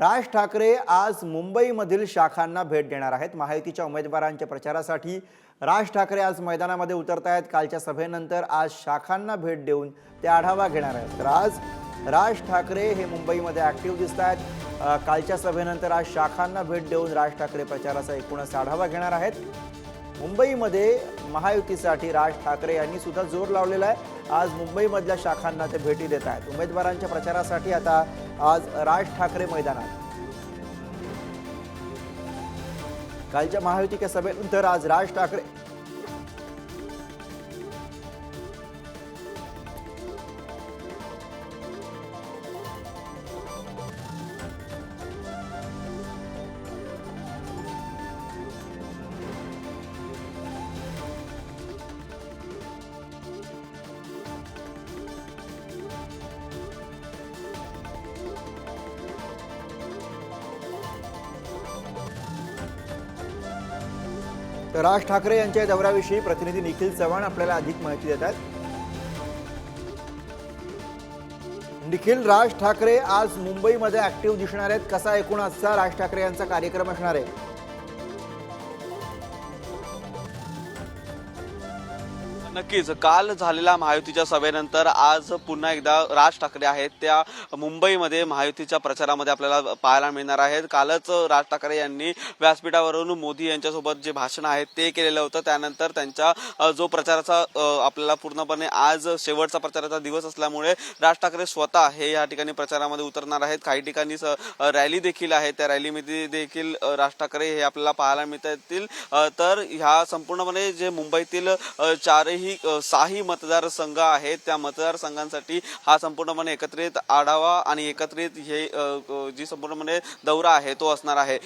राज ठाकरे आज मुंबईमधील शाखांना भेट देणार आहेत। महायुतीच्या उमेदवारांच्या प्रचारासाठी राज ठाकरे आज मैदानामध्ये उतरत आहेत। कालच्या सभेनंतर आज शाखांना भेट देऊन ते आढावा घेणार आहेत। तर आज राज ठाकरे हे मुंबईमध्ये ॲक्टिव्ह दिसत आहेत। कालच्या सभेनंतर आज शाखांना भेट देऊन राज ठाकरे प्रचाराचा एकूणच आढावा घेणार आहेत। मुंबईमध्ये महायुतीसाठी राज ठाकरे यांनी सुद्धा जोर लावलेला आहे। आज मुंबईमधल्या शाखांना ते भेटी देत आहेत। उमेदवारांच्या प्रचारासाठी आता आज राज ठाकरे मैदानात। कालच्या महायुतीच्या सभेनंतर आज राज ठाकरे राज ठाकरे यांच्या दौऱ्याविषयी प्रतिनिधी निखिल चव्हाण आपल्याला अधिक माहिती देतात। निखिल, राज ठाकरे आज मुंबईमध्ये ऍक्टिव्ह दिसणार आहेत। कसा एकूण आजचा राज ठाकरे यांचा कार्यक्रम असणार आहे? नक्कीच काल झालेल्या महायुतीच्या सभेनंतर आज पुन्हा एकदा राज ठाकरे आहेत त्या मुंबईमध्ये महायुतीच्या प्रचारामध्ये आपल्याला पाहायला मिळणार आहेत। कालच राज ठाकरे यांनी व्यासपीठावरून मोदी यांच्यासोबत जे भाषण आहे ते केलेलं होतं। त्यानंतर त्यांच्या जो प्रचाराचा आपल्याला पूर्णपणे आज शेवटचा प्रचाराचा दिवस असल्यामुळे राज ठाकरे स्वतः हे या ठिकाणी प्रचारामध्ये उतरणार आहेत। काही ठिकाणी रॅली देखील आहे, त्या रॅलीमध्ये देखील राज ठाकरे हे आपल्याला पाहायला मिळतील। तर ह्या संपूर्णपणे जे मुंबईतील चारही साही मतदारसंघ आहेत त्या मतदारसंघांसाठी हा संपूर्णपणे एकत्रित आढावा आणि एकत्रित हे जी संपूर्णपणे दौरा आहे तो असणार आहे।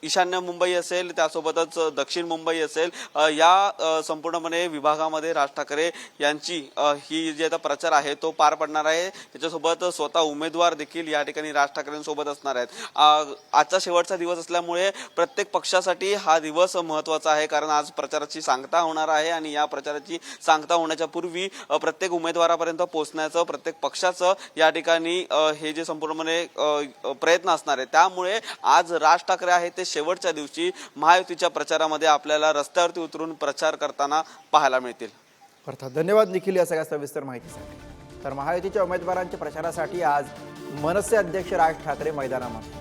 ईशान्य मुंबई असेल, त्यासोबतच दक्षिण मुंबई असेल, या संपूर्णपणे विभागामध्ये राज ठाकरे यांची ही जी आता प्रचार आहे तो पार पडणार आहे। त्याच्यासोबत स्वतः उमेदवार देखील या ठिकाणी राज ठाकरेंसोबत असणार आहेत। आजचा शेवटचा दिवस असल्यामुळे प्रत्येक पक्षासाठी हा दिवस महत्त्वाचा आहे, कारण आज प्रचाराची सांगता होणार आहे आणि या प्रचाराची सांगता होण्याच्या पूर्वी प्रत्येक उमेदवारापर्यंत पोहोचण्याचं प्रत्येक पक्षाचं या ठिकाणी हे जे संपूर्णपणे प्रयत्न असणार आहे। त्यामुळे आज राज ठाकरे आहेत ते शेवटच्या दिवशी महायुतीच्या प्रचारामध्ये आपल्याला रस्त्यावरती उतरून प्रचार करताना पाहायला मिळतील। अर्थात धन्यवाद निखिल या सगळ्या सविस्तर माहितीसाठी। तर महायुतीच्या उमेदवारांच्या प्रचारासाठी आज मनसे अध्यक्ष राज ठाकरे मैदानामध्ये।